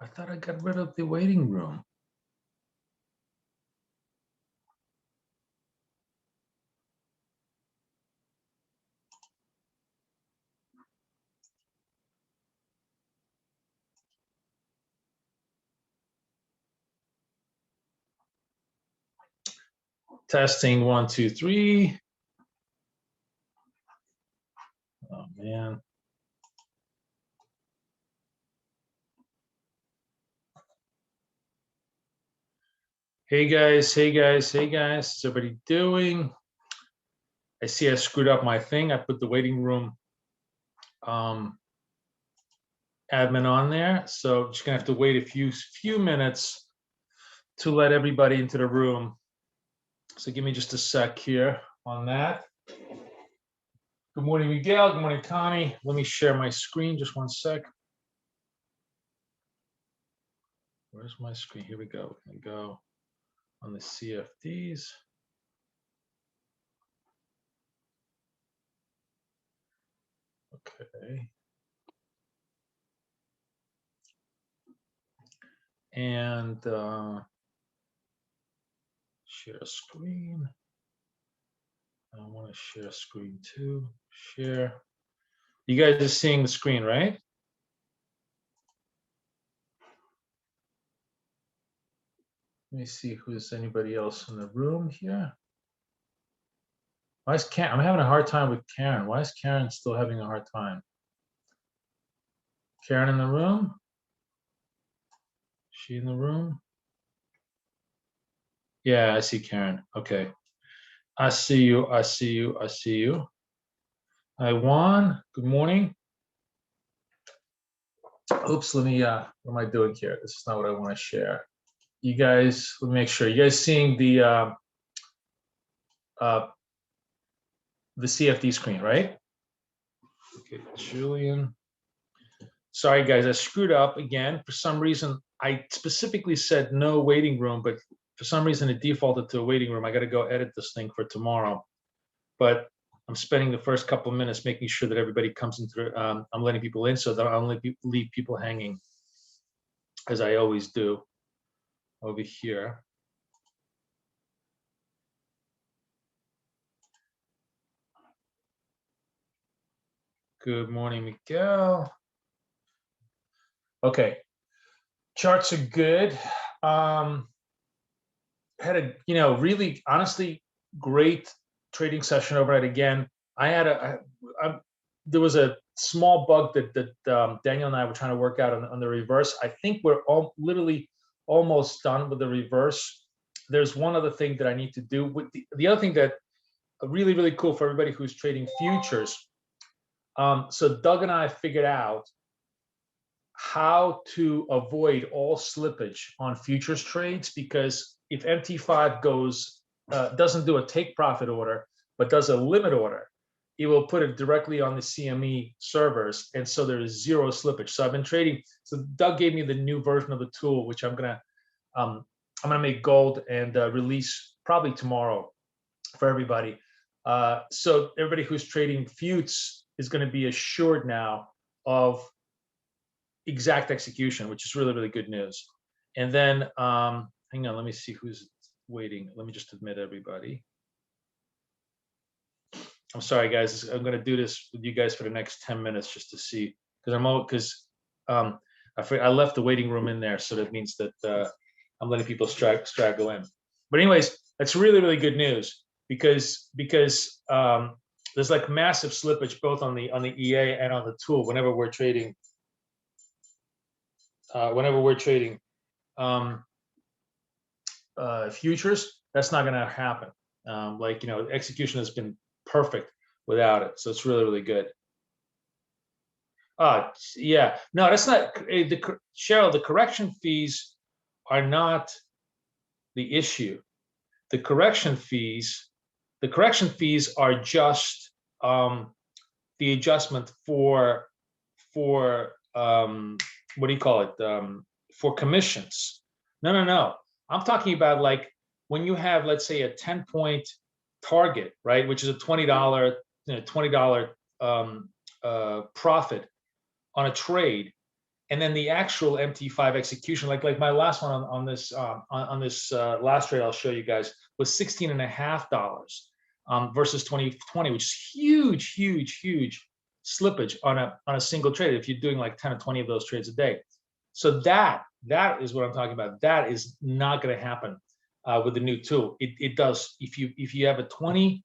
thought I got rid of the waiting room. Testing 1, 2, 3. Oh man. Hey guys, hey guys, hey guys. How's everybody doing? I see I screwed up my thing. I put the waiting room admin on there. So just gonna have to wait a few minutes to let everybody into the room. So give me just a sec here on that. Good morning, Miguel. Good morning, Connie. Let me share my screen. Just one sec. Where's my screen? Here we go. We go on the CFDs. Okay. And share screen. I want to share screen too. Share. You guys are seeing the screen, right? Let me see if there's anybody else in the room here. Why is Karen? I'm having a hard time with Karen. Why is Karen still having a hard time? Karen in the room? She in the room? Yeah, I see Karen. Okay. I see you. I see you. I see you. Hi, Juan. Good morning. Oops, let me, what am I doing here? This is not what I want to share. You guys, let me make sure. You guys seeing the CFD screen, right? Okay, Julian. Sorry, guys, I screwed up again. For some reason, I specifically said no waiting room, but for some reason it defaulted to a waiting room. I got to go edit this thing for tomorrow. But I'm spending the first couple of minutes making sure that everybody comes into. I'm letting people in so that I don't leave people hanging, as I always do over here. Good morning, Miguel. Okay, charts are good. Had a really honestly great trading session overnight again. I had there was a small bug that Daniel and I were trying to work out on the reverse. I think we're literally almost done with the reverse. There's one other thing that I need to do. With the other thing that really cool for everybody who's trading futures. So Doug and I figured out how to avoid all slippage on futures trades, because if MT5 goes doesn't do a take profit order but does a limit order, it will put it directly on the CME servers, and so there is zero slippage. So I've been trading. So Doug gave me the new version of the tool, which I'm gonna make gold and release probably tomorrow for everybody. So everybody who's trading futes is going to be assured now of exact execution, which is really good news. And then hang on, let me see who's waiting. Let me just admit everybody. I'm sorry, guys. I'm going to do this with you guys for the next 10 minutes just to see, because I left the waiting room in there, so that means that I'm letting people straggle in. But anyways, that's really good news, because there's like massive slippage both on the EA and on the tool whenever we're trading. Futures, that's not going to happen. Execution has been perfect without it, so it's really good. Yeah, no, that's not Cheryl. The correction fees are not the issue. The correction fees are just the adjustment for what do you call it, for commissions. No. I'm talking about like when you have, let's say, a 10-point target, right, which is a $20 profit on a trade, and then the actual MT5 execution, like my last one on this last trade I'll show you guys, was $16.50 versus 2020, which is huge slippage on a single trade if you're doing like 10 or 20 of those trades a day. So that is what I'm talking about. That is not going to happen with the new tool. It does if you have a 20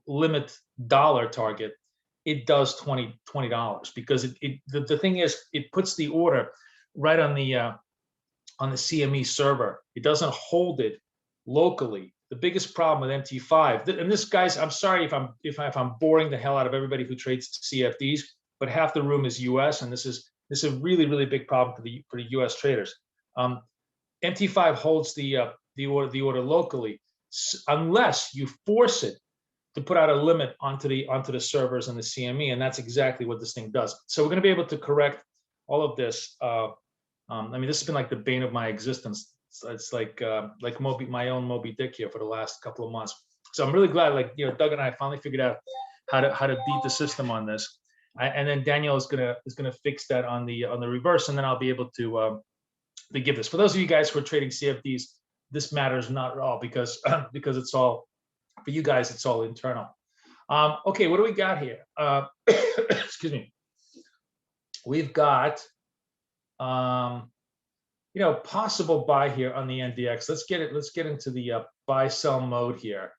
limit dollar target, it does $20 because the thing is, it puts the order right on the CME server. It doesn't hold it locally. The biggest problem with MT5, and this, guys, I'm sorry if I'm boring the hell out of everybody who trades CFDs, but half the room is US, and this is a really big problem for the US traders. MT5 holds the order locally unless you force it to put out a limit onto the servers and the CME, and that's exactly what this thing does. So we're going to be able to correct all of this. I mean, this has been like the bane of my existence. It's like my own Moby Dick here for the last couple of months. So I'm really glad, Doug and I finally figured out how to beat the system on this. And then Daniel is gonna fix that on the reverse, and then I'll be able to give this. For those of you guys who are trading CFDs, this matters not at all because it's all, for you guys, it's all internal. Okay, what do we got here? Excuse me. We've got possible buy here on the NDX. Let's get into the buy sell mode here.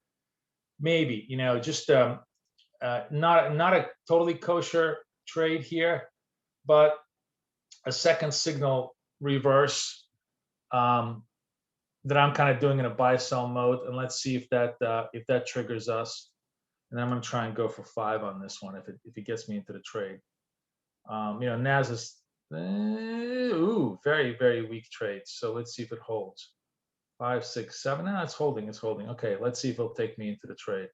Maybe, just not a totally kosher trade here, but a second signal reverse that I'm kind of doing in a buy sell mode, and let's see if that triggers us. And I'm going to try and go for 5 on this one if it gets me into the trade. NAS is very weak trade. So let's see if it holds. 5, 6, 7. No, it's holding. Okay, let's see if it'll take me into the trade.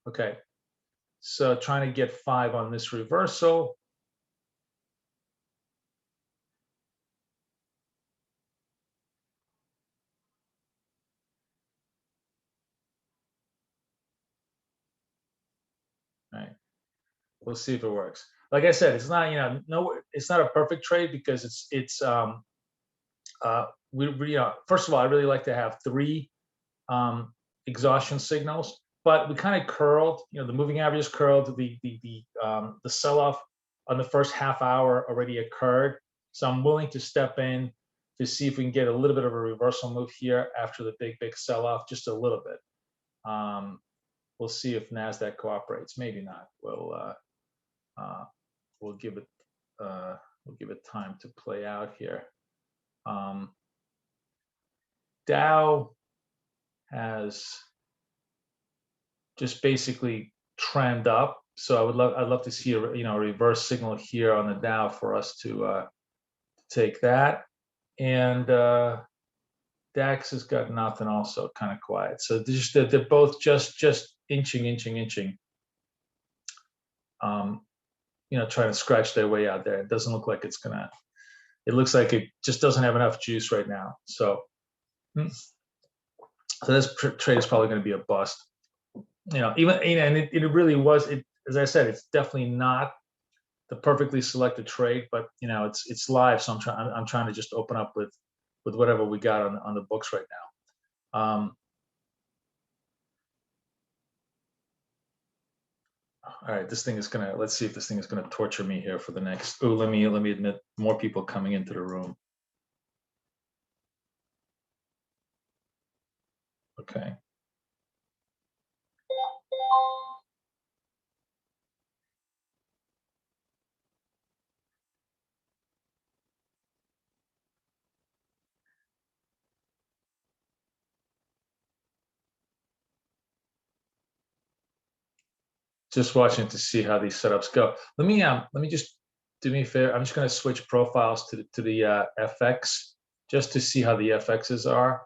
Okay, so trying to get 5 on this reversal. All right, we'll see if it works. Like I said, it's not it's not a perfect trade because first of all, I really like to have 3 exhaustion signals, but we kind of curled, the moving averages curled, the sell-off on the first half hour already occurred. So I'm willing to step in to see if we can get a little bit of a reversal move here after the big sell-off, just a little bit. We'll see if NASDAQ cooperates. Maybe not. We'll give it time to play out here. Dow has just basically trend up, so I'd love to see a reverse signal here on the Dow for us to take that, and DAX has got nothing, also kind of quiet. So they're both just inching, trying to scratch their way out there. It doesn't look like it's gonna. It looks like it just doesn't have enough juice right now. So this trade is probably going to be a bust. And it really was. As I said, it's definitely not the perfectly selected trade, but it's live, so I'm trying to just open up with whatever we got on the books right now. All right, this thing is gonna. Let's see if this thing is gonna torture me here for the next. Oh, let me admit, more people coming into the room. Okay. Just watching to see how these setups go. Let me just do me a favor. I'm just going to switch profiles to the FX just to see how the FXs are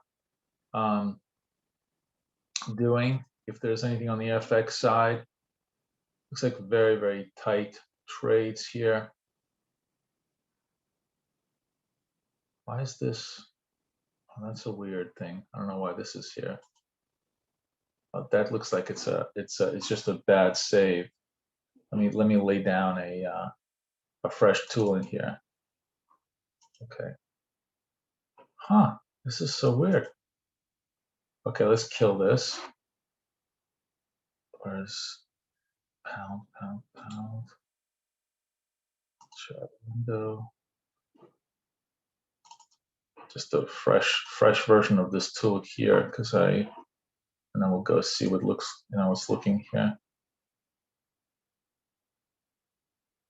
doing. If there's anything on the FX side, looks like very tight trades here. Why is this? Oh, that's a weird thing. I don't know why this is here. That looks like it's just a bad save. Let me lay down a a fresh tool in here. Okay. Huh, this is so weird. Okay, let's kill this. Where's pound, pound, pound? Chat window. Just a fresh version of this tool here, because and then we'll go see what looks, what's looking here.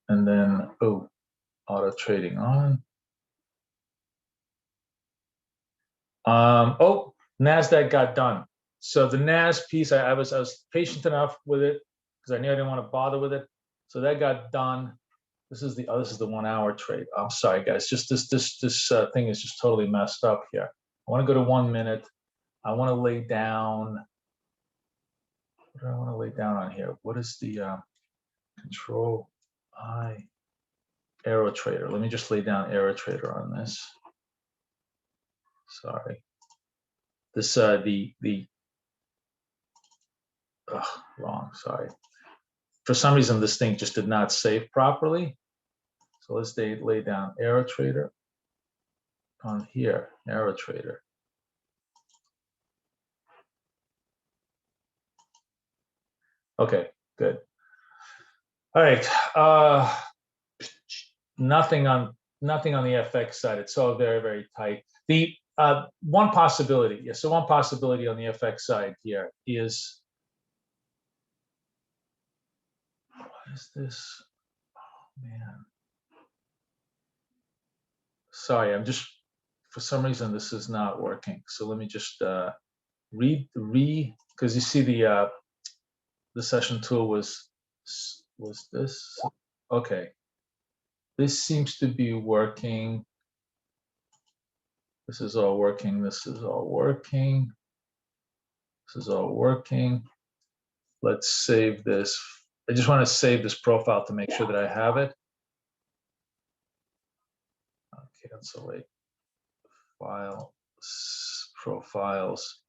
And then, oh, auto trading on. Oh, NASDAQ got done. So the NAS piece, I was patient enough with it because I knew I didn't want to bother with it. So that got done. This is the 1 hour trade. I'm sorry, guys. Just this thing is just totally messed up here. I want to go to 1 minute. I want to lay down. What do I want to lay down on here? What is the Control I Arrow Trader? Let me just lay down Arrow Trader on this. Sorry. This wrong. Sorry. For some reason, this thing just did not save properly. So let's lay down Arrow Trader on here. Arrow Trader. Okay, good. All right. Nothing on the FX side. It's all very, very tight. The one possibility, yeah. So one possibility on the FX side here is, what is this? Oh man. Sorry, I'm just, for some reason this is not working. So let me just because you see the session tool was this. Okay. This seems to be working. This is all working. This is all working. This is all working. Let's save this. I just want to save this profile to make sure that I have it. Cancel it. File, profiles.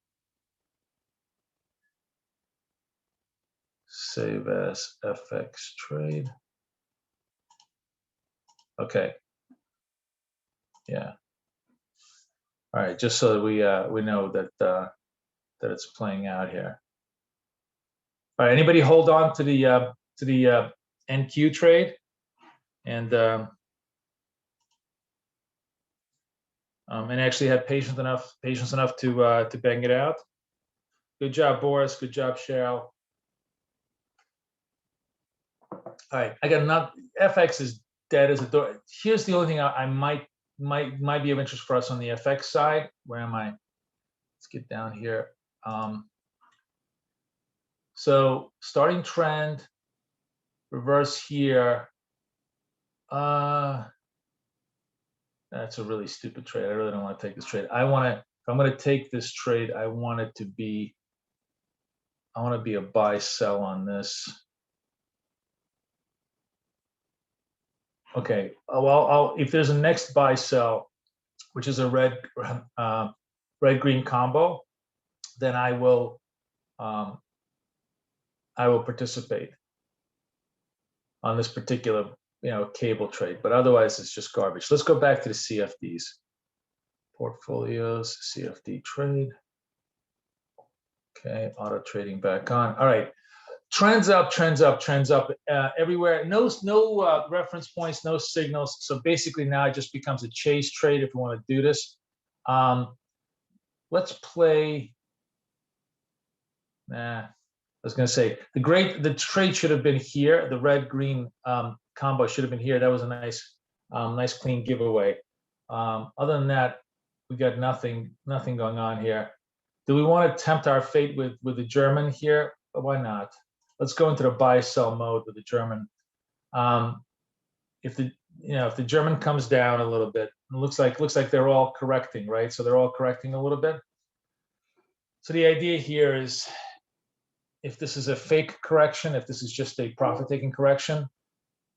Save as FX trade. Okay. Yeah. All right. Just so that we know that that it's playing out here. All right. Anybody hold on to the NQ trade and actually had patience enough to bang it out. Good job, Boris. Good job, Cheryl. All right, I got enough. FX is dead as a door. Here's the only thing I might be of interest for us on the FX side. Where am I? Let's get down here. So starting trend, reverse here. That's a really stupid trade. I really don't want to take this trade. I want to. If I'm going to take this trade, I want it to be. I want to be a buy sell on this. Okay. Well, if there's a next buy sell, which is a red green combo, then I will participate on this particular cable trade. But otherwise, it's just garbage. Let's go back to the CFDs. Portfolios, CFD trade. Okay, auto trading back on. All right, trends up, trends up, trends up everywhere. No reference points, no signals. So basically now it just becomes a chase trade if you want to do this. Let's play. Nah, I was going to say the trade should have been here. The red green combo should have been here. That was a nice clean giveaway. Other than that, we got nothing going on here. Do we want to tempt our fate with the German here? Why not? Let's go into the buy sell mode with the German. If the German comes down a little bit, it looks like they're all correcting, right? So they're all correcting a little bit. So the idea here is, if this is a fake correction, if this is just a profit-taking correction,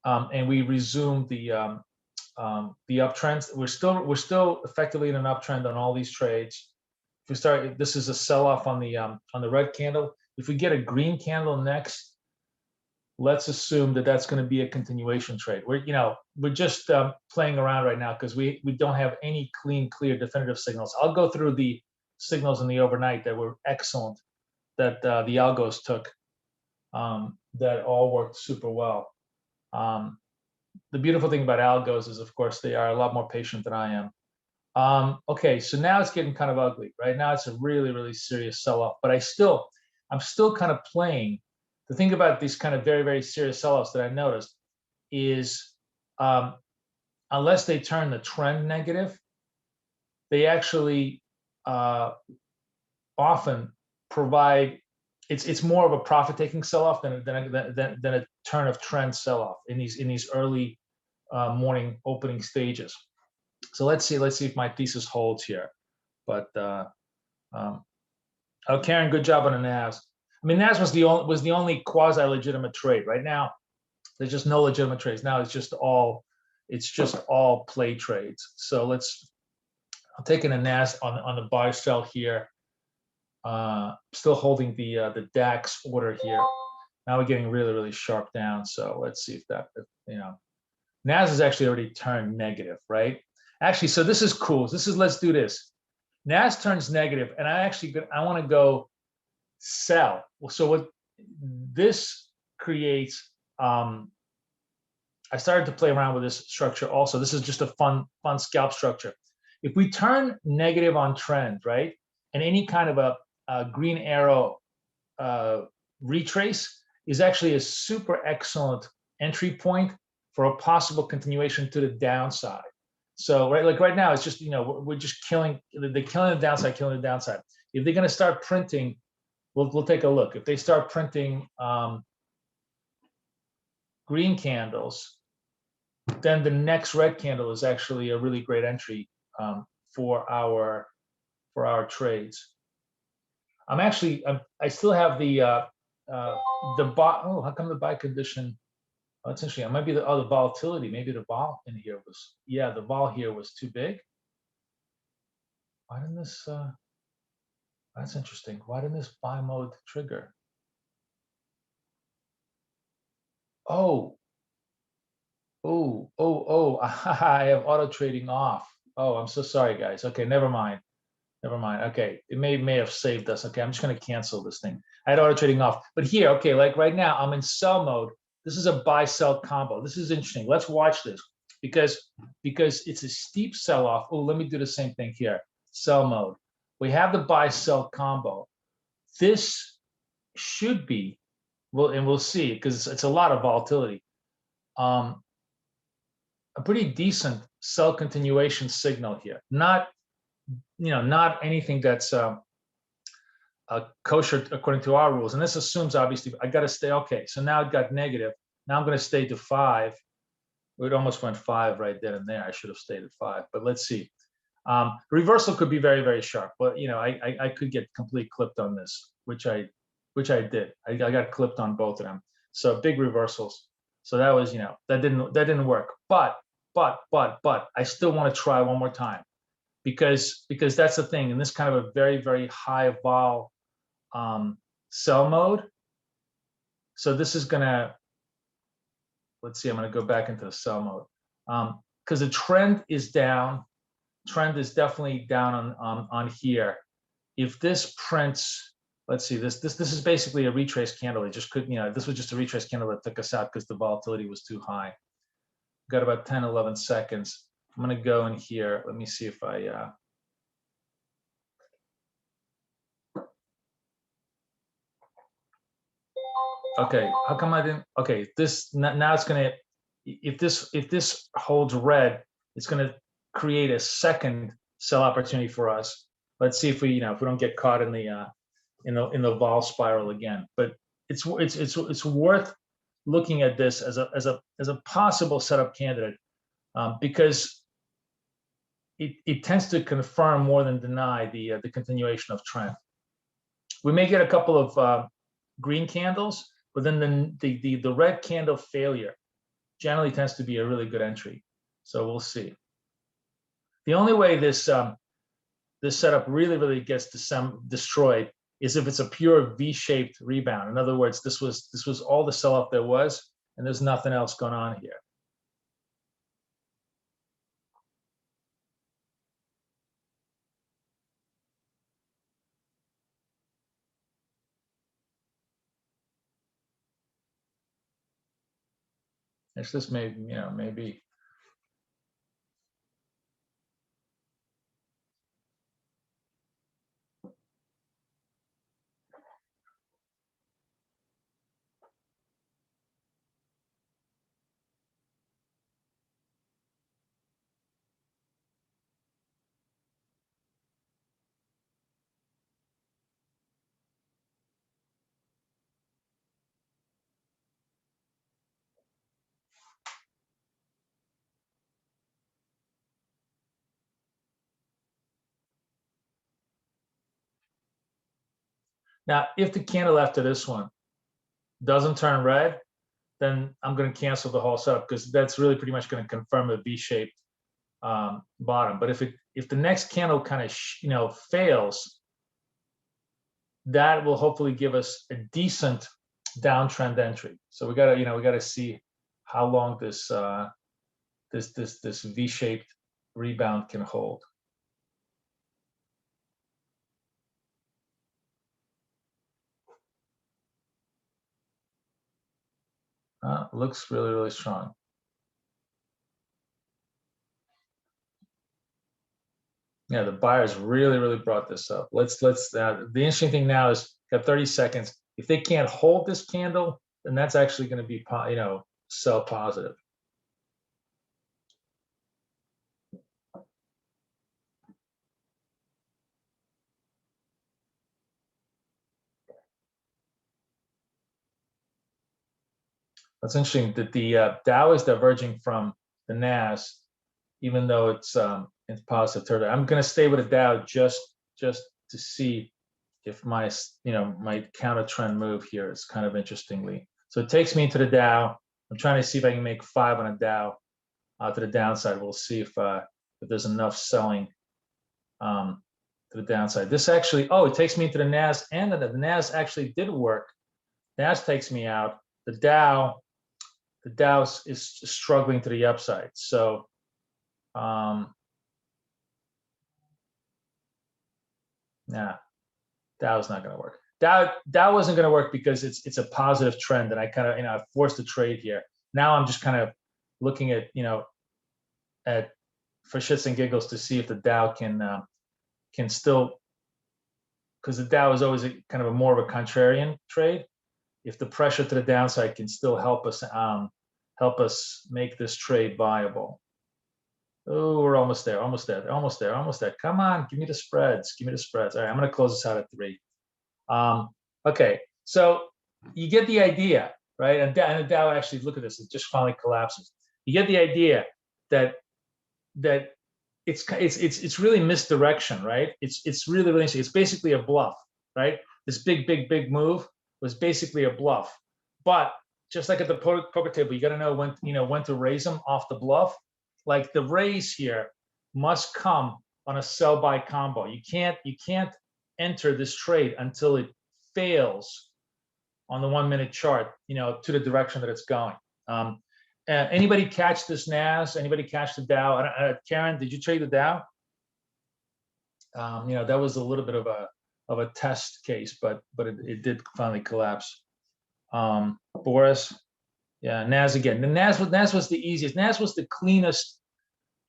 and we resume the uptrends, we're still effectively in an uptrend on all these trades. If we start, this is a sell-off on the red candle. If we get a green candle next, let's assume that that's going to be a continuation trade. We're just playing around right now because we don't have any clean, clear, definitive signals. I'll go through the signals in the overnight that were excellent, that the algos took, that all worked super well. The beautiful thing about algos is, of course, they are a lot more patient than I am. Okay, so now it's getting kind of ugly. Right now, it's a really, really serious sell-off. But I'm still kind of playing. The thing about these kind of very, very serious sell-offs that I noticed is, unless they turn the trend negative, they actually often provide. It's more of a profit-taking sell-off than a turn of trend sell-off in these early morning opening stages. So let's see if my thesis holds here. But oh, Karen, good job on the NAS. I mean, NAS was the only quasi-legitimate trade. Right now, there's just no legitimate trades. Now it's just all play trades. So I'm taking a NAS on the buy sell here. Still holding the DAX order here. Now we're getting really, really sharp down. So let's see if that, NAS has actually already turned negative, right? Actually, so this is cool. Let's do this. NAS turns negative, and I want to go sell. So what this creates, I started to play around with this structure also. This is just a fun scalp structure. If we turn negative on trend, right, and any kind of a green arrow retrace is actually a super excellent entry point for a possible continuation to the downside. So right now it's just, we're just killing the downside, killing the downside. If they're going to start printing, we'll take a look. If they start printing green candles, then the next red candle is actually a really great entry for our trades. I still have the buy. Oh, how come the buy condition? Oh, that's interesting. It might be the volatility. Maybe the vol in here was, the vol here was too big. Why didn't this? That's interesting. Why didn't this buy mode trigger? Oh. I have auto trading off. Oh, I'm so sorry, guys. Okay, never mind. Okay, it may have saved us. Okay, I'm just going to cancel this thing. I had auto trading off, but here, okay, like right now, I'm in sell mode. This is a buy sell combo. This is interesting. Let's watch this because it's a steep sell off. Oh, let me do the same thing here. Sell mode. We have the buy sell combo. This should be, and we'll see because it's a lot of volatility. A pretty decent sell continuation signal here. Not anything that's kosher according to our rules. And this assumes, obviously, I got to stay. Okay, so now it got negative. Now I'm going to stay to 5. It almost went 5 right then and there. I should have stayed at 5, but let's see. Reversal could be very, very sharp, but I could get complete clipped on this, which I did. I got clipped on both of them. So big reversals. So that was, that didn't work. But I still want to try one more time because that's the thing in this kind of a very, very high vol sell mode. So this is gonna, let's see, I'm gonna go back into the sell mode because the trend is down. Trend is definitely down on here. If this prints, let's see, this is basically a retrace candle. It just couldn't, this was just a retrace candle that took us out because the volatility was too high. Got about 10, 11 seconds. I'm gonna go in here. Let me see if I okay, how come I didn't? Okay, this now it's gonna, if this holds red, it's gonna create a second sell opportunity for us. Let's see if we, if we don't get caught in the vol spiral again. But it's worth looking at this as a possible setup candidate because it tends to confirm more than deny the continuation of trend. We may get a couple of green candles, but then the red candle failure generally tends to be a really good entry. So we'll see. The only way this setup really gets destroyed is if it's a pure V-shaped rebound. In other words, this was all the sell-off there was, and there's nothing else going on here. It's just maybe, maybe. Now, if the candle after this one doesn't turn red, then I'm going to cancel the whole setup, because that's really pretty much going to confirm a V-shaped bottom. But if the next candle kind of fails, that will hopefully give us a decent downtrend entry. So we gotta see how long this this V-shaped rebound can hold. Looks really, really strong. Yeah, the buyers really, really brought this up. The interesting thing now is got 30 seconds. If they can't hold this candle, then that's actually going to be, sell positive. That's interesting that the Dow is diverging from the Nas, even though it's positive territory. I'm going to stay with the Dow just to see if my my counter trend move here is kind of interestingly. So it takes me into the Dow. I'm trying to see if I can make 5 on a Dow to the downside. We'll see if there's enough selling to the downside. This actually, it takes me into the Nas, and the Nas actually did work. Nas takes me out. The Dow is struggling to the upside. So Dow's not going to work. Dow wasn't going to work because it's a positive trend, and I kind of I forced a trade here. Now I'm just kind of looking at for shits and giggles to see if the Dow can still, because the Dow is always kind of more of a contrarian trade. If the pressure to the downside can still help us make this trade viable. Oh, we're almost there, almost there, almost there, almost there. Come on, give me the spreads. Give me the spreads. All right, I'm going to close this out at 3. Okay, so you get the idea, right? And the Dow actually, look at this, it just finally collapses. You get the idea that it's really misdirection, right? It's really interesting. It's basically a bluff, right? This big move was basically a bluff. But just like at the poker table, you got to know when to raise them off the bluff. Like the raise here must come on a sell buy combo. You can't enter this trade until it fails on the 1-minute chart, to the direction that it's going. Anybody catch this Nas? Anybody catch the Dow? Karen, did you trade the Dow? That was a little bit of a test case, but it did finally collapse. Boris, yeah, Nas again. The Nas was the easiest. Nas was the cleanest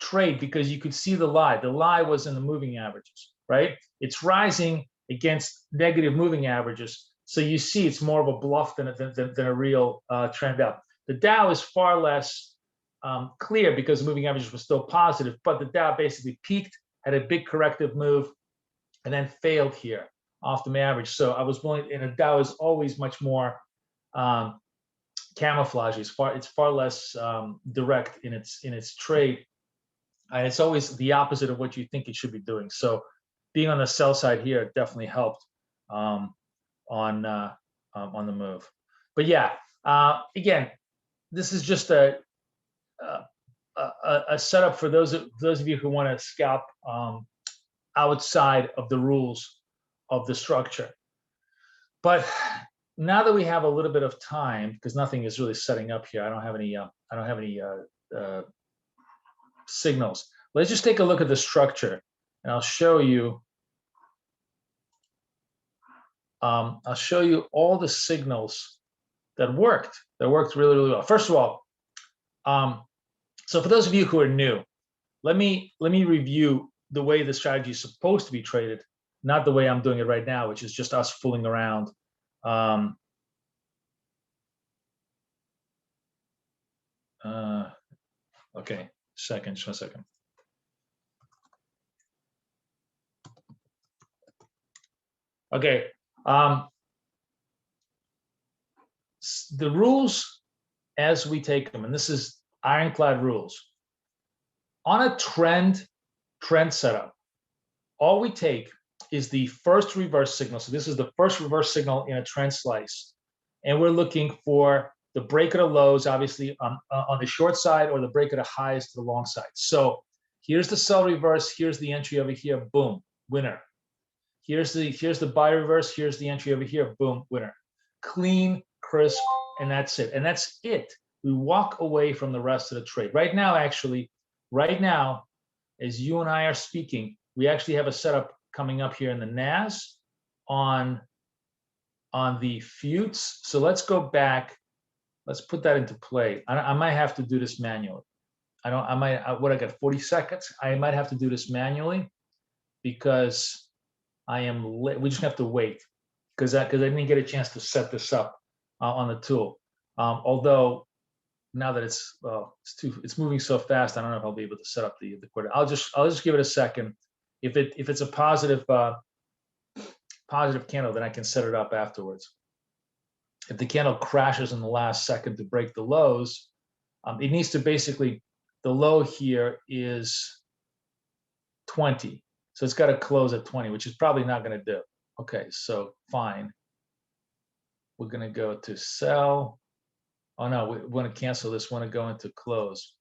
trade because you could see the lie. The lie was in the moving averages, right? It's rising against negative moving averages, so you see it's more of a bluff than a real trend up. The Dow is far less clear because moving averages were still positive, but the Dow basically peaked, had a big corrective move, and then failed here off the average. So I was willing, and the Dow is always much more camouflage. It's far less direct in its trade, and it's always the opposite of what you think it should be doing. So being on the sell side here definitely helped on the move. But yeah, again, this is just a setup for those of you who want to scalp outside of the rules of the structure. But now that we have a little bit of time, because nothing is really setting up here, I don't have any signals. Let's just take a look at the structure, and I'll show you. I'll show you all the signals that worked really, really well. First of all, so for those of you who are new, let me review the way the strategy is supposed to be traded, not the way I'm doing it right now, which is just us fooling around. Okay, just one second. Okay, the rules as we take them, and this is ironclad rules. On a trend setup, all we take is the first reverse signal. So this is the first reverse signal in a trend slice, and we're looking for the break of the lows, obviously on the short side, or the break of the highs to the long side. So here's the sell reverse. Here's the entry over here. Boom, winner. Here's the buy reverse. Here's the entry over here. Boom, winner. Clean, crisp, and that's it. And that's it. We walk away from the rest of the trade. Right now, actually, as you and I are speaking, we actually have a setup coming up here in the NAS on the Futes. So let's go back. Let's put that into play. I might have to do this manually. I got 40 seconds. I might have to do this manually because we just have to wait because I didn't get a chance to set this up on the tool. Although now that it's moving so fast, I don't know if I'll be able to set up the quarter. I'll just give it a second. If it's a positive candle, then I can set it up afterwards. If the candle crashes in the last second to break the lows, it needs to basically, the low here is 20. So it's got to close at 20, which is probably not going to do. Okay, so fine. We're going to go to sell. Oh no, we want to cancel this. We want to go into close.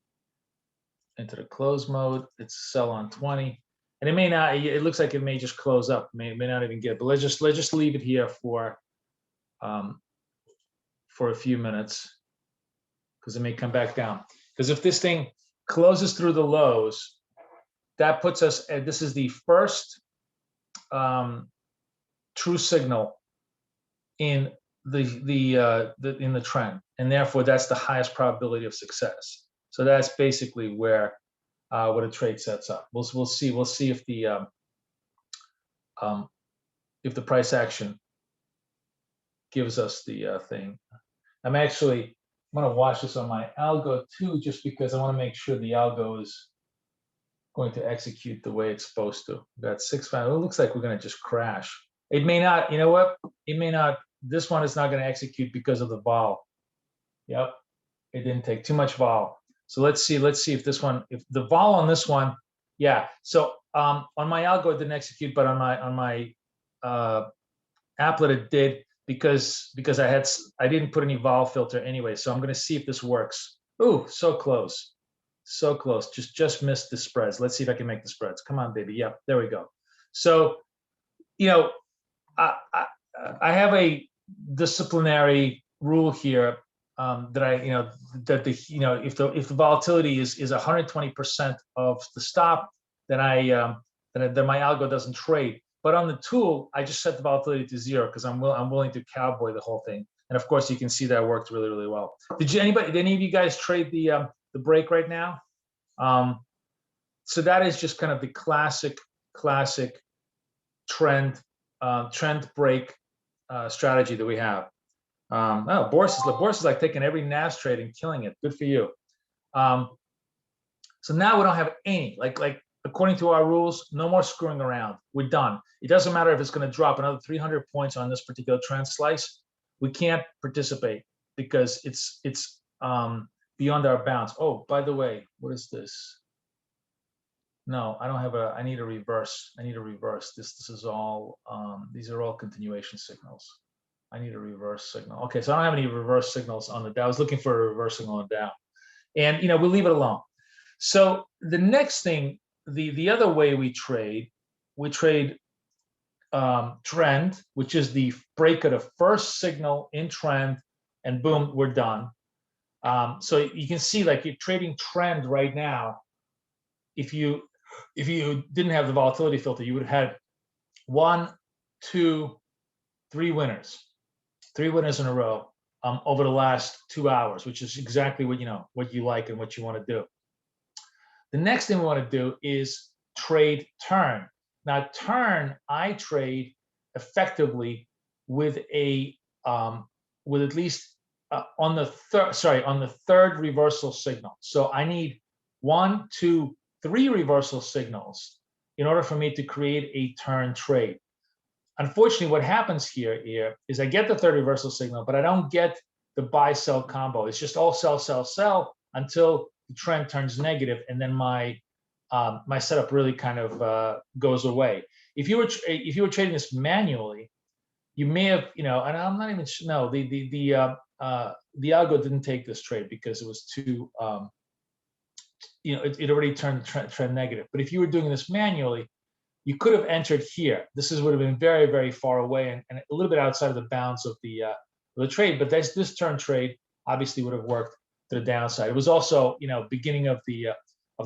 Into the close mode. It's sell on 20. And it may not, it looks like it may just close up. May not even get, but let's just leave it here for a few minutes because it may come back down. Because if this thing closes through the lows, that puts us at, this is the first true signal in the trend, and therefore that's the highest probability of success. So that's basically where what a trade sets up. We'll see if the price action gives us the thing. I'm going to watch this on my algo too, just because I want to make sure the algo is going to execute the way it's supposed to. We've got 6-5. It looks like we're going to just crash. It may not. You know what? It may not. This one is not going to execute because of the vol. Yep, it didn't take too much vol. So let's see if this one, if the vol on this one, yeah. So on my algo it didn't execute, but on my applet it did because I didn't put any vol filter anyway. So I'm going to see if this works. Ooh, so close, so close. Just missed the spreads. Let's see if I can make the spreads. Come on, baby. Yep, there we go. So I have a disciplinary rule here that if the volatility is 120% of the stop, then then my algo doesn't trade. But on the tool, I just set the volatility to 0 because I'm willing to cowboy the whole thing. And of course, you can see that worked really, really well. Did any of you guys trade the break right now? So that is just kind of the classic trend break strategy that we have. Oh, Boris is like taking every NAS trade and killing it. Good for you. So now we don't have any, like according to our rules, no more screwing around. We're done. It doesn't matter if it's going to drop another 300 points on this particular trend slice. We can't participate because it's beyond our bounds. Oh, by the way, what is this? No, I don't have I need a reverse. This is all, these are all continuation signals. I need a reverse signal. Okay, so I don't have any reverse signals on the Dow. I was looking for a reverse signal on the Dow. And, we'll leave it alone. So the next thing, the other way we trade trend, which is the break of the first signal in trend, and boom, we're done. So you can see, like, you're trading trend right now. If you didn't have the volatility filter, you would have had 1, 2, 3 winners, 3 winners in a row over the last 2 hours, which is exactly what you like and what you want to do. The next thing we want to do is trade turn. Now, turn, I trade effectively with a with at least on the third reversal signal. So I need 1, 2, 3 reversal signals in order for me to create a turn trade. Unfortunately, what happens here is I get the third reversal signal, but I don't get the buy-sell combo. It's just all sell, sell, sell until the trend turns negative, and then my my setup really kind of goes away. If you were trading this manually, you may have, and I'm not even no, the algo didn't take this trade because it was too it already turned trend negative. But if you were doing this manually, you could have entered here. This would have been very, very far away and a little bit outside of the bounds of the trade. But this turn trade obviously would have worked to the downside. It was also, beginning of the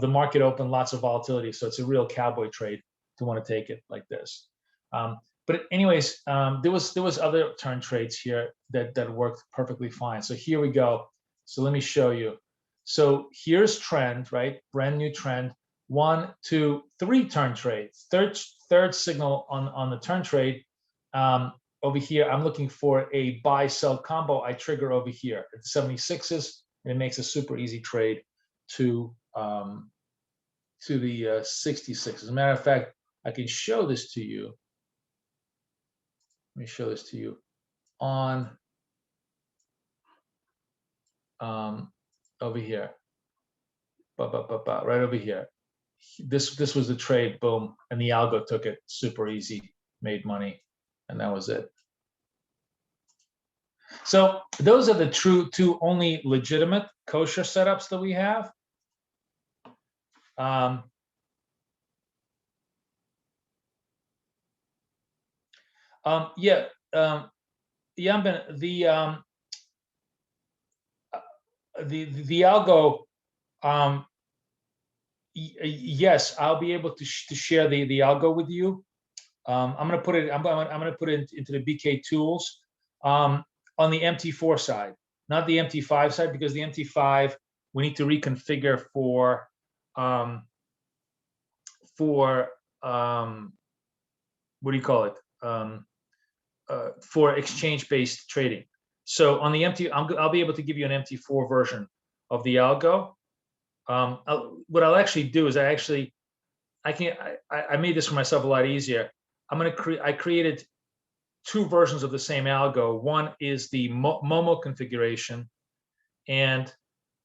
market open, lots of volatility. So it's a real cowboy trade to want to take it like this. But anyways, there was other turn trades here that worked perfectly fine. So here we go. So let me show you. So here's trend, right? Brand new trend. 1, 2, 3 turn trades. Third signal on the turn trade. Over here, I'm looking for a buy-sell combo. I trigger over here at the 76s, and it makes a super easy trade to the 66s. As a matter of fact, I can show this to you. Let me show this to you on over here, right over here. This was the trade, boom, and the algo took it super easy, made money, and that was it. So those are the two only legitimate kosher setups that we have. Yamben, the algo, yes, I'll be able to share the algo with you. I'm gonna put it into the BK tools on the MT4 side, not the MT5 side, because the MT5 we need to reconfigure for what do you call it? For exchange-based trading. So on the I'll be able to give you an MT4 version of the algo. What I'll actually do is I made this for myself a lot easier. I created 2 versions of the same algo. One is the Momo configuration, and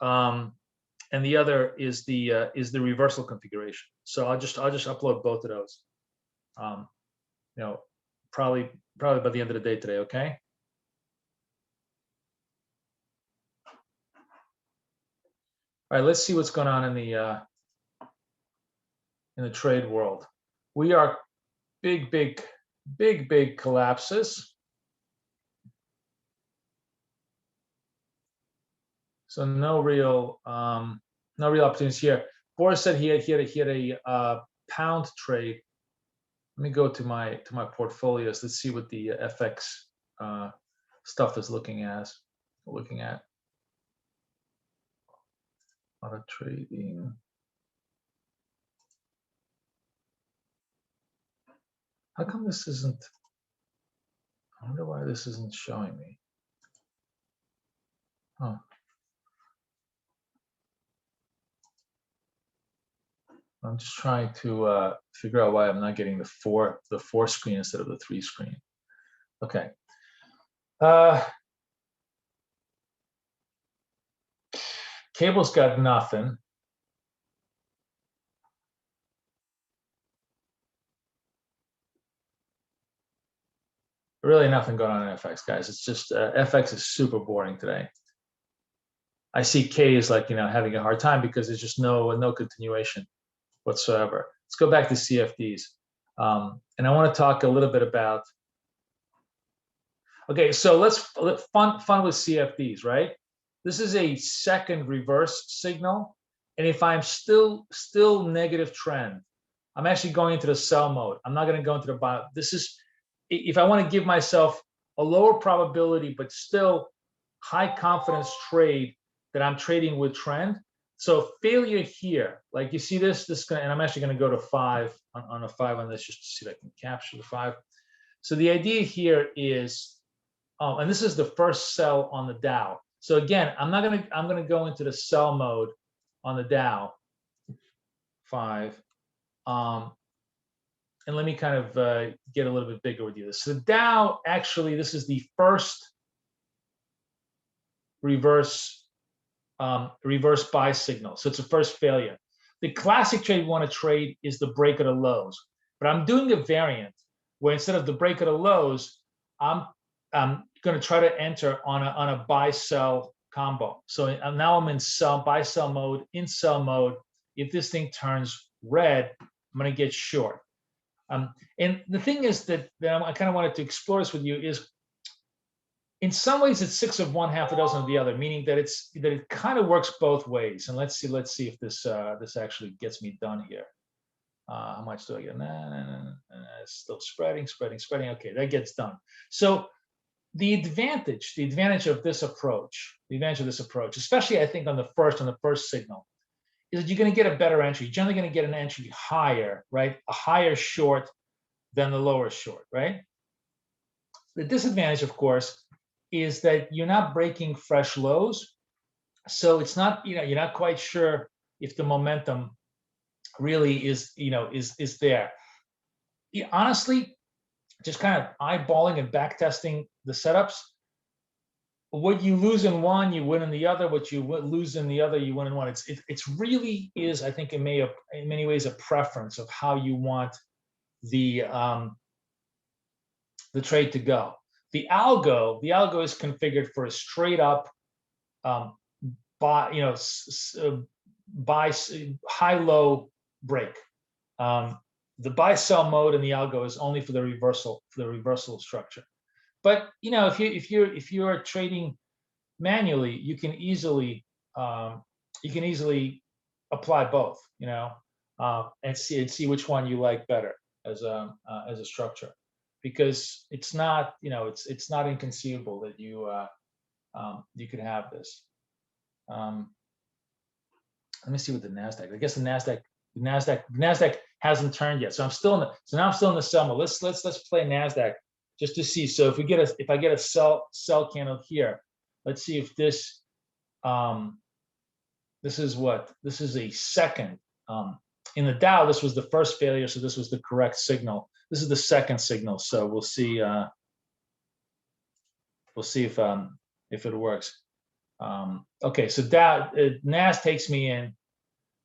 the other is the reversal configuration. So I'll just upload both of those. Probably by the end of the day today. Okay. All right. Let's see what's going on in the trade world. We are big collapses. So no real opportunities here. Boris said he had a pound trade. Let me go to my portfolios. Let's see what the FX stuff is looking at. Auto trading. How come this isn't? I wonder why this isn't showing me. Huh. I'm just trying to figure out why I'm not getting the four screen instead of the 3 screen. Okay. Cable's got nothing. Really nothing going on in FX, guys. It's just FX is super boring today. I see K is like, having a hard time because there's just no continuation whatsoever. Let's go back to CFDs. And I want to talk a little bit about, okay, so let's fun with CFDs, right? This is a second reverse signal. And if I'm still negative trend, I'm actually going into the sell mode. I'm not going to go into the buy. This is, if I want to give myself a lower probability, but still high confidence trade that I'm trading with trend. So failure here, like you see this, and I'm actually going to go to 5 on a 5 on this just to see if I can capture the 5. So the idea here is, and this is the first sell on the Dow. So again, I'm going to go into the sell mode on the Dow 5. And let me kind of get a little bit bigger with you. So the Dow, actually, this is the first reverse buy signal. So it's the first failure. The classic trade we want to trade is the break of the lows. But I'm doing a variant where instead of the break of the lows, I'm going to try to enter on a buy sell combo. So now I'm in buy sell mode, in sell mode. If this thing turns red, I'm going to get short. And the thing is that I kind of wanted to explore this with you is, in some ways it's 6 of one, half a dozen of the other, meaning that it kind of works both ways. And let's see if this actually gets me done here. How much do I get? It's still spreading. Okay, that gets done. So the advantage of this approach, especially I think on the first signal, is that you're going to get a better entry. You're generally going to get an entry higher, right? A higher short than the lower short, right? The disadvantage, of course, is that you're not breaking fresh lows. So it's not, you're not quite sure if the momentum really is there. Honestly, just kind of eyeballing and back testing the setups, what you lose in one, you win in the other. What you lose in the other, you win in one. It's really is, I think, in many ways, a preference of how you want the trade to go. The algo is configured for a straight up buy high low break. The buy sell mode in the algo is only for the reversal structure. But if you're trading manually, you can easily apply both, and see which one you like better as a structure, because it's not it's not inconceivable that you could have this. Let me see what the Nasdaq. I guess the Nasdaq hasn't turned yet, so now I'm still in the sell mode. Let's play Nasdaq just to see. So if I get a sell candle here, let's see if this this is a second. In the Dow, this was the first failure, so this was the correct signal. This is the second signal, so we'll see if it works. Okay, so Nas takes me in.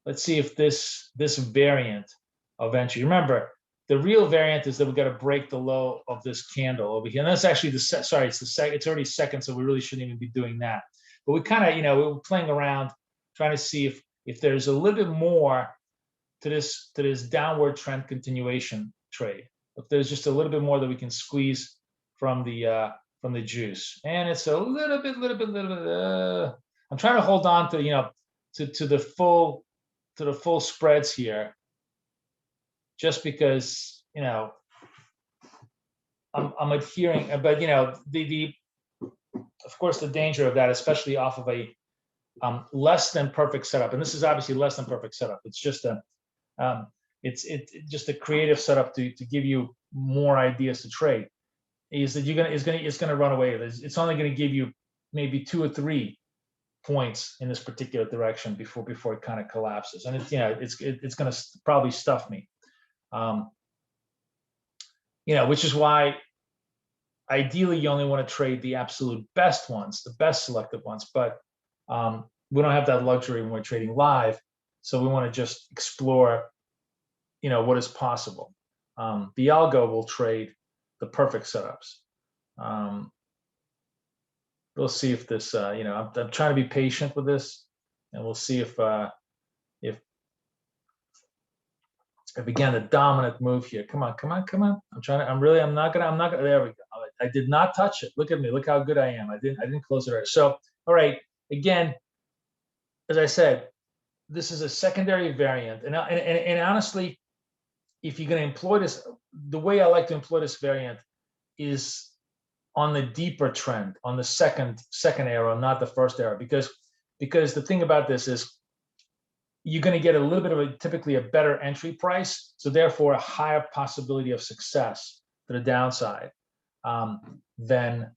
Let's see if this variant of entry. Remember, the real variant is that we got to break the low of this candle over here, and that's actually it's the second. It's already second, so we really shouldn't even be doing that. But we kind of, we were playing around, trying to see if there's a little bit more to this downward trend continuation trade. If there's just a little bit more that we can squeeze from the juice, and it's a little bit. I'm trying to hold on to to the full spreads here, just because I'm adhering. But of course the danger of that, especially off of a less than perfect setup, and this is obviously less than perfect setup. It's just it's just a creative setup to give you more ideas to trade. Is that it's gonna run away. It's only going to give you maybe 2 or 3 points in this particular direction before it kind of collapses, and it's going to probably stuff me. Which is why ideally you only want to trade the absolute best ones, the best selected ones, but we don't have that luxury when we're trading live, so we want to just explore what is possible. The algo will trade the perfect setups. We'll see if this I'm trying to be patient with this, and we'll see if I began the dominant move here. Come on, come on, come on. I'm not gonna, there we go. I did not touch it. Look at me, look how good I am. I didn't close it right. So, all right, again, as I said, this is a secondary variant. And honestly, if you're gonna employ this, the way I like to employ this variant is on the deeper trend, on the second arrow, not the first arrow, because the thing about this is you're going to get a little bit of typically a better entry price, so therefore a higher possibility of success to the downside than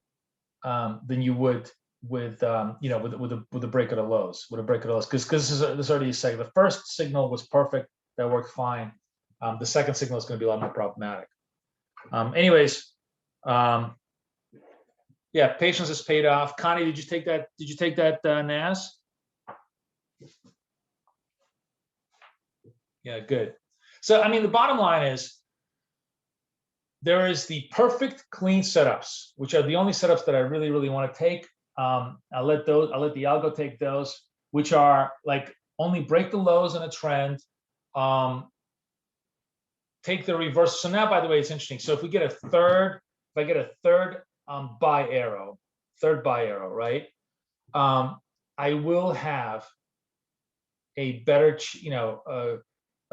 you would with with the break of the lows, because this is already a signal. The first signal was perfect, that worked fine. The second signal is going to be a lot more problematic. Anyways, yeah, patience has paid off. Connie, did you take that? Did you take that NAS? Yeah, good. So, I mean, the bottom line is there is the perfect clean setups, which are the only setups that I really, really want to take. I'll let the algo take those, which are like only break the lows in a trend, take the reverse. So now, by the way, it's interesting. So if I get a third buy arrow, right? I will have a better,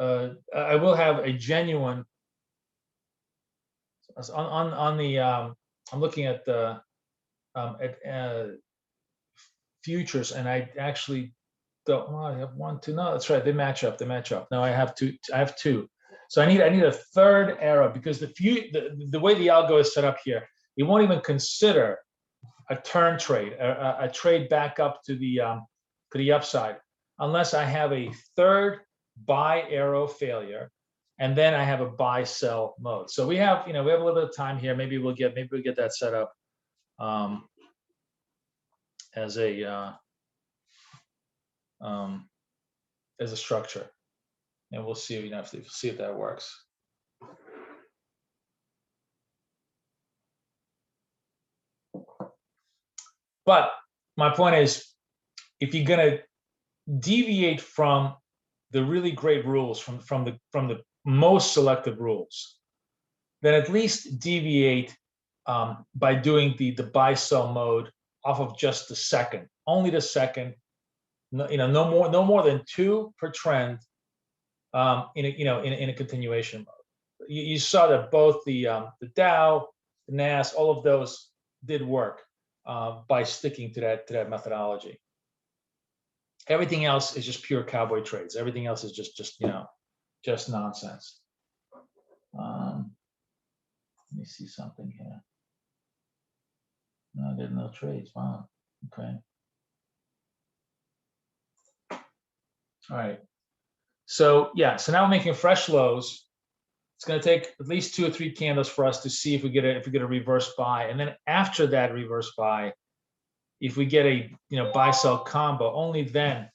I will have a genuine on the. I'm looking at the futures, and I actually don't. Well, I have 1, 2. No, that's right. They match up. No, I have two. So I need a third arrow, because the way the algo is set up here, it won't even consider a turn trade, a trade back up to the upside, unless I have a third buy arrow failure, and then I have a buy sell mode. So we have a little bit of time here. Maybe we'll get that set up as a structure, and we'll see if that works. But my point is, if you're gonna deviate from the really great rules, from the most selective rules, then at least deviate by doing the buy sell mode off of just the second, only the second. No more than 2 per trend in a continuation mode. You saw that both the Dow, the NAS, all of those did work by sticking to that methodology. Everything else is just pure cowboy trades. Everything else is just nonsense. Let me see something here. No, there's no trades. Wow. Okay. All right. So yeah. So now we're making fresh lows. It's going to take at least 2 or 3 candles for us to see if we get a reverse buy, and then after that reverse buy, if we get a buy sell combo, only then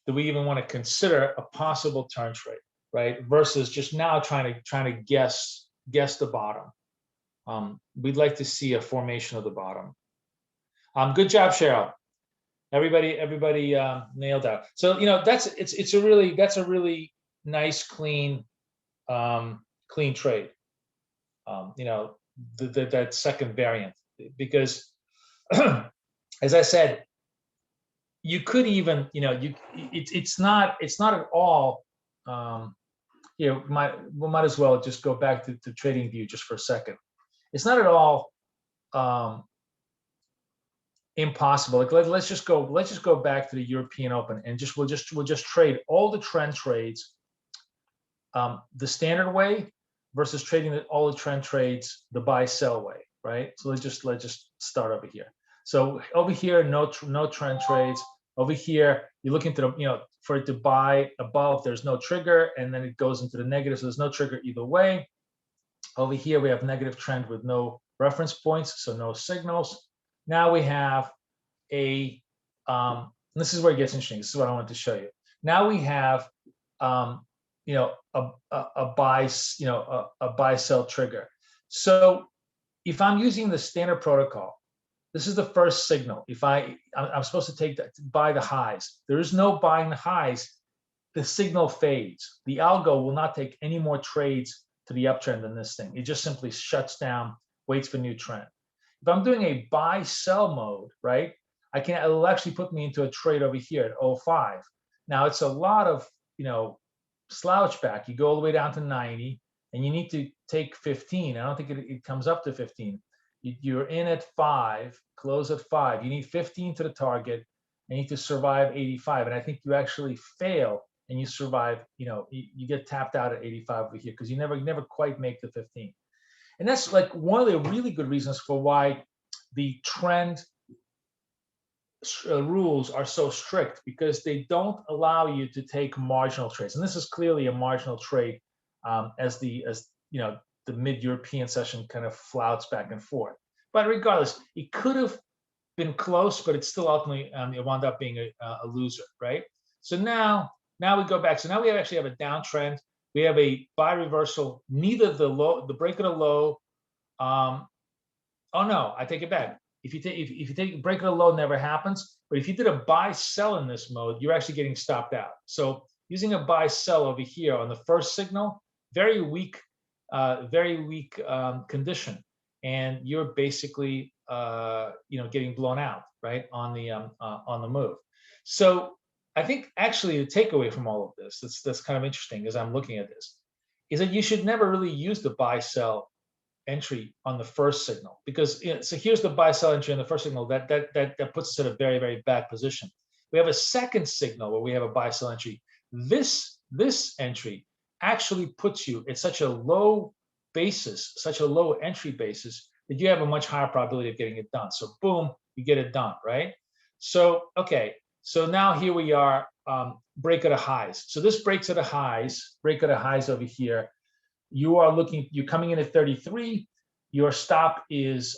do we even want to consider a possible turn trade, right? Versus just now trying to guess the bottom. We'd like to see a formation of the bottom. Good job, Cheryl. Everybody nailed that. So that's a really nice clean trade. That second variant, because as I said, you could even it's not at all. We might as well just go back to trading view just for a second. It's not at all impossible. Like let's just go back to the European Open, and we'll just trade all the trend trades the standard way versus trading all the trend trades the buy sell way, right? So let's just start over here. So over here, no trend trades. Over here, you're looking to for it to buy above, there's no trigger, and then it goes into the negative, so there's no trigger either way. Over here, we have negative trend with no reference points, so no signals. Now we have this is where it gets interesting. This is what I wanted to show you. Now we have a buy sell trigger. So if I'm using the standard protocol, this is the first signal. If I'm supposed to buy the highs. There is no buying the highs the signal fades. The algo will not take any more trades to the uptrend than this thing. It just simply shuts down, waits for new trend. If I'm doing a buy sell mode, right, it'll actually put me into a trade over here at 05. Now it's a lot of, slouch back. You go all the way down to 90 and you need to take 15. I don't think it comes up to 15. You're in at 5, close at 5. You need 15 to the target. You need to survive 85. And I think you actually fail and you survive, you get tapped out at 85 over here because you never quite make the 15. And that's like one of the really good reasons for why the trend rules are so strict, because they don't allow you to take marginal trades. And this is clearly a marginal trade as the mid-European session kind of flouts back and forth. But regardless, it could have been close, but it's still ultimately it wound up being a loser, right? So now we go back. So now we actually have a downtrend. We have a buy reversal. Neither the break of the low. Oh no, I take it back. If you take break of the low, never happens. But if you did a buy sell in this mode, you're actually getting stopped out. So using a buy sell over here on the first signal, very weak condition, and you're basically getting blown out, right, on the move. So I think actually the takeaway from all of this that's kind of interesting as I'm looking at this is that you should never really use the buy sell entry on the first signal, because so here's the buy sell entry on the first signal that puts us at a very, very bad position. We have a second signal where we have a buy sell entry. This entry actually puts you at such a low basis, such a low entry basis, that you have a much higher probability of getting it done. So boom, you get it done, right? So okay, so now here we are, break at the highs. So this break at the highs over here. You're coming in at 33. Your stop is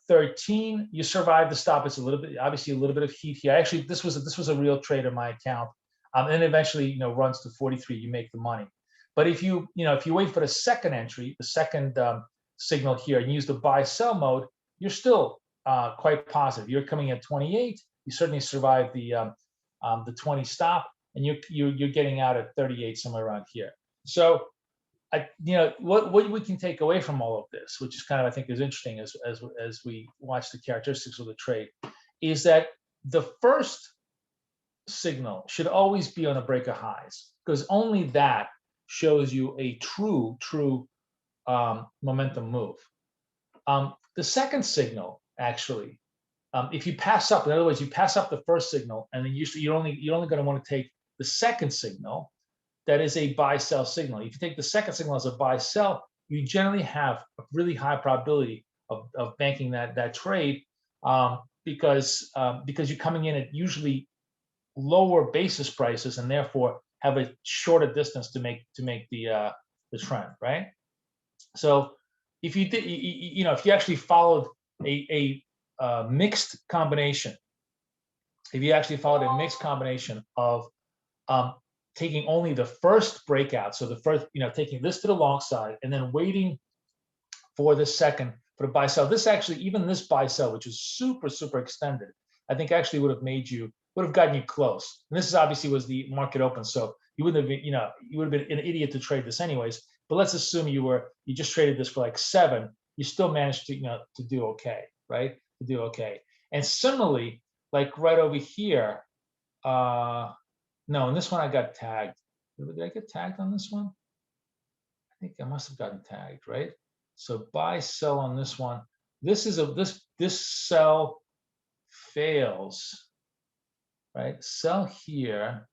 13. You survive the stop. It's obviously a little bit of heat here. Actually, this was a real trade in my account. And eventually, runs to 43. You make the money. But if you wait for the second entry, the second signal here, and use the buy sell mode, you're still quite positive. You're coming at 28. You certainly survive the 20 stop, and you're getting out at 38, somewhere around here. So what we can take away from all of this, which is kind of, I think, is interesting as we watch the characteristics of the trade, is that the first signal should always be on a break of highs, because only that shows you a true momentum move. The second signal, actually, if you pass up, in other words, you pass up the first signal, and then you're only going to want to take the second signal. That is a buy sell signal. If you take the second signal as a buy sell, you generally have a really high probability of banking that trade, because you're coming in at usually lower basis prices, and therefore have a shorter distance to make the trend, right? So if you did, if you actually followed a mixed combination, of taking only the first breakout, so the first, taking this to the long side and then waiting for the second for the buy sell. Even this buy sell, which is super extended, I think actually would have gotten you close. And this obviously was the market open, so you wouldn't have been, you would have been an idiot to trade this anyways. But let's assume you just traded this for like 7, you still managed to to do okay, right? To do okay. And similarly, like right over here, no, in this one I got tagged. Did I get tagged on this one? I think I must have gotten tagged, right? So buy sell on this one. This sell fails, right? Sell here.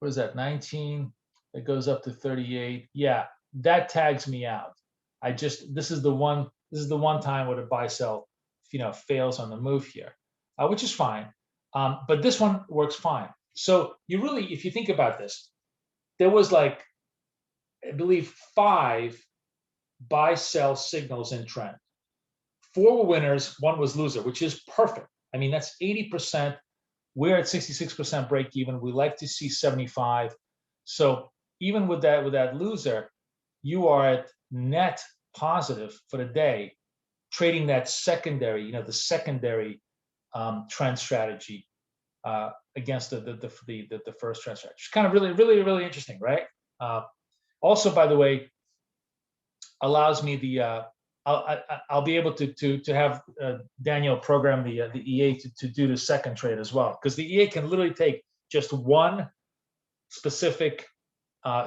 What is that? 19. It goes up to 38. Yeah, that tags me out. This is the one time where the buy sell fails on the move here, which is fine. But this one works fine. So you really, if you think about this, there was like, I believe, 5 buy sell signals in trend. 4 were winners, 1 was loser, which is perfect. I mean, that's 80%. We're at 66% break even. We like to see 75. So even with that loser, you are at net positive for the day, trading that secondary, the secondary trend strategy against the first trend strategy. It's kind of really interesting, right? Also, by the way, allows me I'll be able to have Daniel program the EA to do the second trade as well, because the EA can literally take just one specific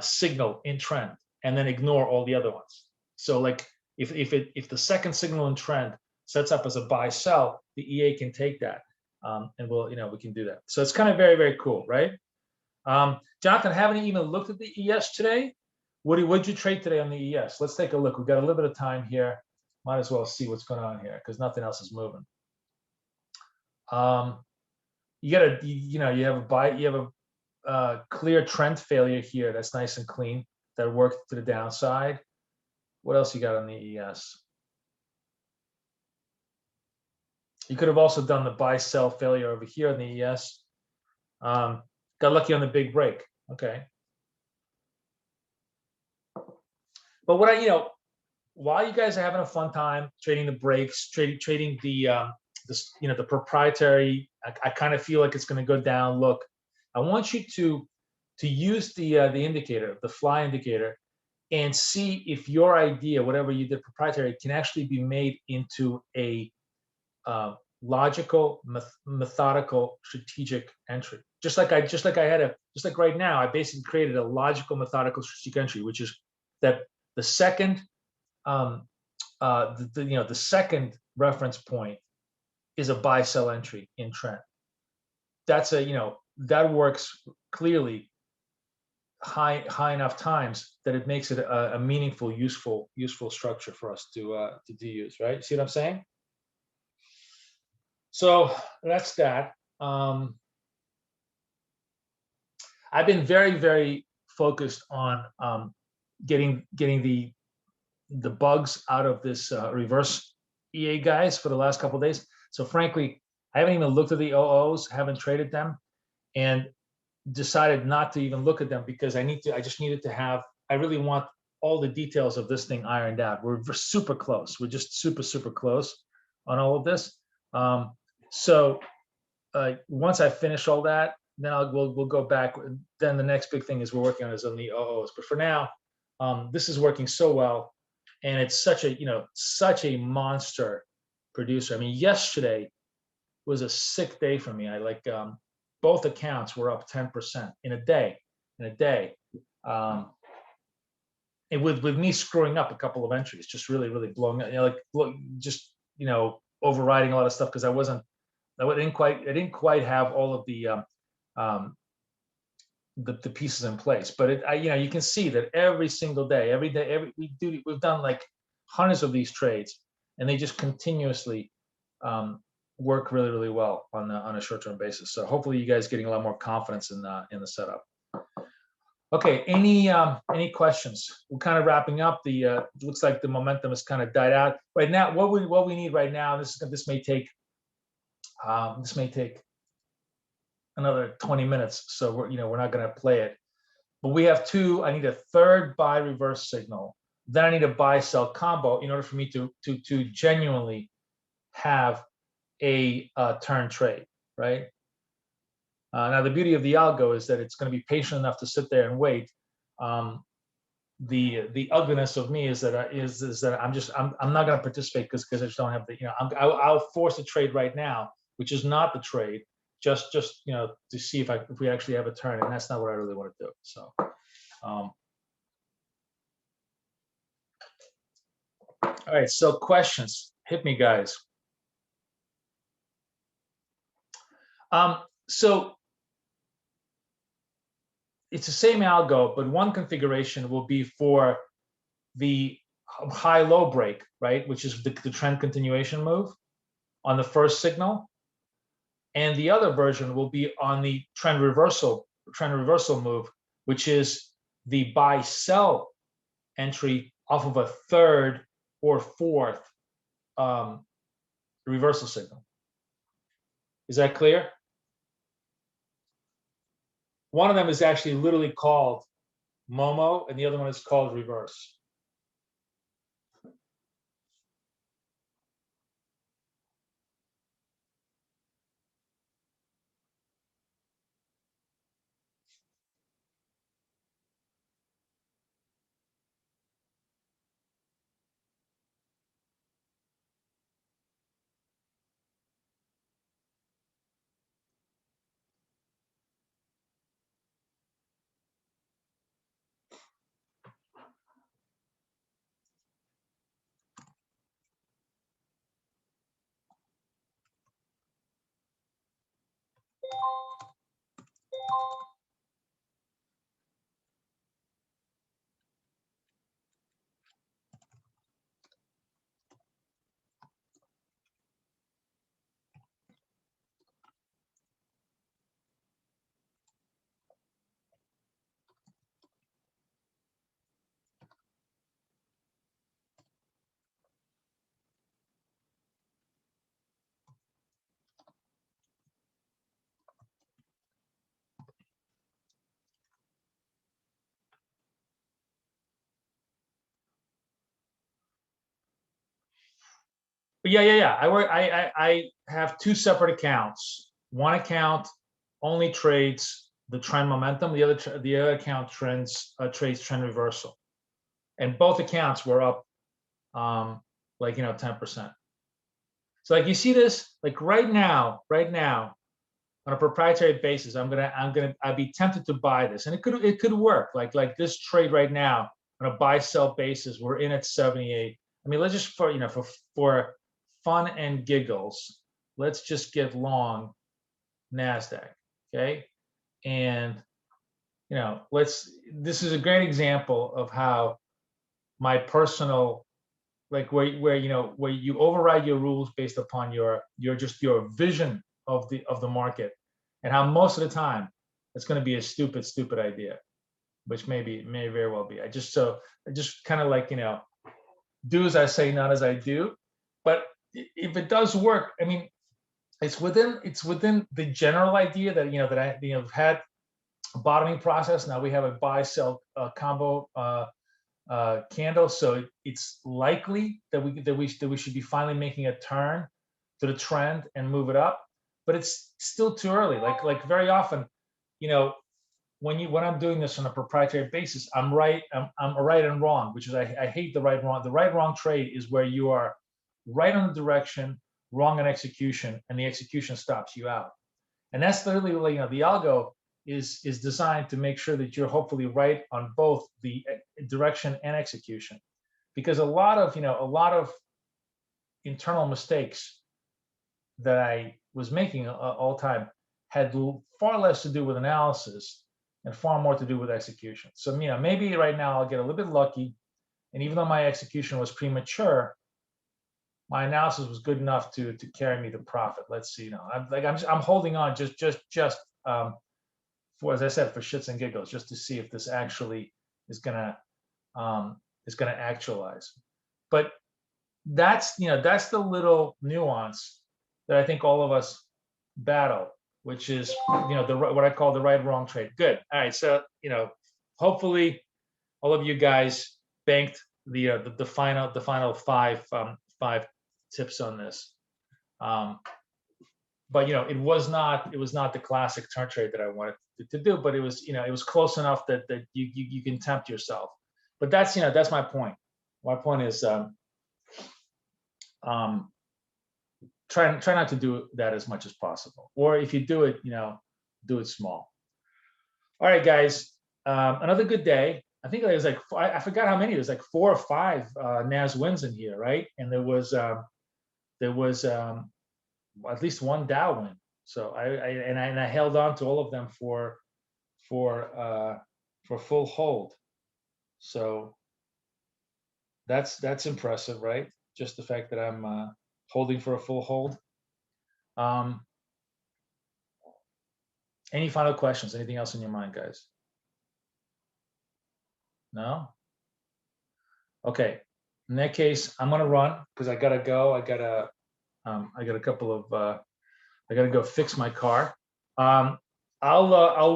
signal in trend and then ignore all the other ones. So like if the second signal in trend sets up as a buy sell, the EA can take that, and we can do that. So it's kind of very cool, right? Jonathan, haven't even looked at the ES today. What'd you trade today on the ES? Let's take a look. We've got a little bit of time here. Might as well see what's going on here because nothing else is moving. You have a clear trend failure here. That's nice and clean. That worked to the downside. What else you got on the ES? You could have also done the buy sell failure over here on the ES. Got lucky on the big break. Okay. But while you guys are having a fun time trading the breaks, trading the proprietary, I kind of feel like it's going to go down. Look, I want you to use the indicator, the fly indicator, and see if your idea, whatever you did proprietary, can actually be made into a logical, methodical, strategic entry. Just like right now, I basically created a logical, methodical, strategic entry, which is that the second, the second reference point is a buy sell entry in trend. That's that works clearly high enough times that it makes it a meaningful, useful structure for us to use, right? See what I'm saying? So that's that. I've been very focused on getting the bugs out of this reverse EA guys for the last couple of days. So frankly, I haven't even looked at the OOs, haven't traded them, and decided not to even look at them because I really want all the details of this thing ironed out. We're super close. We're just super close on all of this. So once I finish all that, then we'll go back. Then the next big thing is we're working on is on the OOs. But for now, this is working so well, and it's such a monster producer. I mean, yesterday was a sick day for me. I both accounts were up 10% in a day. And with me screwing up a couple of entries, just really blowing up, overriding a lot of stuff because I didn't quite have all of the pieces in place. But you can see that every single day, we've done like hundreds of these trades, and they just continuously work really well on a short-term basis. So hopefully you guys getting a lot more confidence in the setup. Okay, any questions? We're kind of wrapping up. Looks like the momentum has kind of died out right now. What we need right now, this may take another 20 minutes, so we're not going to play it. But we have I need a third buy reverse signal. Then I need a buy sell combo in order for me to genuinely have a turn trade, right? Now the beauty of the algo is that it's going to be patient enough to sit there and wait. The ugliness of me is that I'm not going to participate because I just don't have I'll force a trade right now, which is not the trade, just to see if we actually have a turn, and that's not what I really want to do. So all right, so questions, hit me, guys. So it's the same algo, but one configuration will be for the high-low break, right? Which is the trend continuation move on the first signal. And the other version will be on the trend reversal move, which is the buy sell entry off of a third or fourth reversal signal. Is that clear? One of them is actually literally called Momo, and the other one is called reverse. But yeah. I have two separate accounts. One account only trades the trend momentum. The other account trades trend reversal. And both accounts were up, like 10%. So like you see this, like right now, on a proprietary basis, I'd be tempted to buy this, and it could work. Like this trade right now on a buy sell basis, we're in at 78. I mean, let's just for fun and giggles, let's just get long Nasdaq, okay? And this is a great example of how my personal, like where you override your rules based upon your vision of the market, and how most of the time it's going to be a stupid idea, which may very well be. I just kind of like do as I say, not as I do. But if it does work, I mean, it's within the general idea that I've had a bottoming process. Now we have a buy sell combo candle, so it's likely that we should be finally making a turn to the trend and move it up. But it's still too early. Like very often, when I'm doing this on a proprietary basis, I'm right and wrong, which is I hate the right wrong. The right wrong trade is where you are right on the direction, wrong in execution, and the execution stops you out. And that's literally the algo is designed to make sure that you're hopefully right on both the direction and execution, because a lot of internal mistakes that I was making all the time had far less to do with analysis and far more to do with execution. So maybe right now I'll get a little bit lucky, and even though my execution was premature, my analysis was good enough to carry me to profit. Let's see. I'm holding on just for, as I said, for shits and giggles, just to see if this actually is gonna actualize. But that's the little nuance that I think all of us battle, which is what I call the right wrong trade. Good. All right. So hopefully all of you guys banked the final five tips on this. But it was not the classic turn trade that I wanted to do, but it was close enough that you can tempt yourself. But that's my point. My point is try not to do that as much as possible, or if you do it, do it small. All right, guys, another good day. I think it was like I forgot how many. It was like 4 or 5 NAS wins in here, right? And there was at least one Dow win. So I held on to all of them for full hold. So that's impressive, right? Just the fact that I'm holding for a full hold. Any final questions? Anything else in your mind, guys? No? Okay. In that case, I'm gonna run because I gotta go. I got a couple of I gotta go fix my car. I'll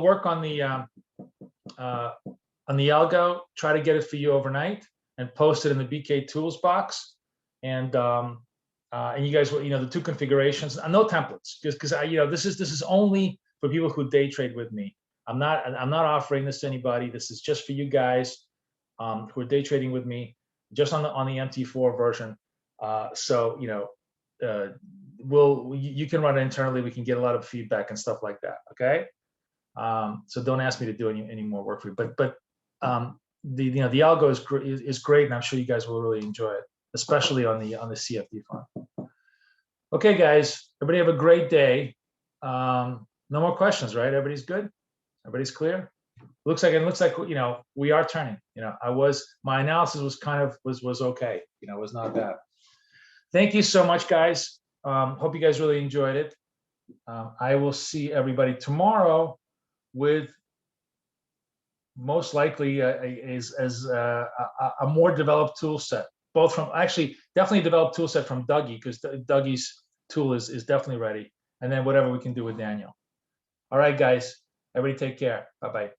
work on the algo, try to get it for you overnight and post it in the BK tools box. And you guys will, the 2 configurations, no templates, because this is only for people who day trade with me. I'm not offering this to anybody. This is just for you guys who are day trading with me, just on the MT4 version. So you can run it internally. We can get a lot of feedback and stuff like that. Okay. So don't ask me to do any more work for you. But the algo is great, and I'm sure you guys will really enjoy it, especially on the CFD front. Okay, guys, everybody have a great day. No more questions, right? Everybody's good. Everybody's clear. Looks like we are turning. My analysis was okay. It was not bad. Thank you so much, guys. Hope you guys really enjoyed it. I will see everybody tomorrow with most likely a more developed tool set, both from definitely developed tool set from Dougie, because Dougie's tool is definitely ready, and then whatever we can do with Daniel. All right, guys, everybody take care. Bye-bye.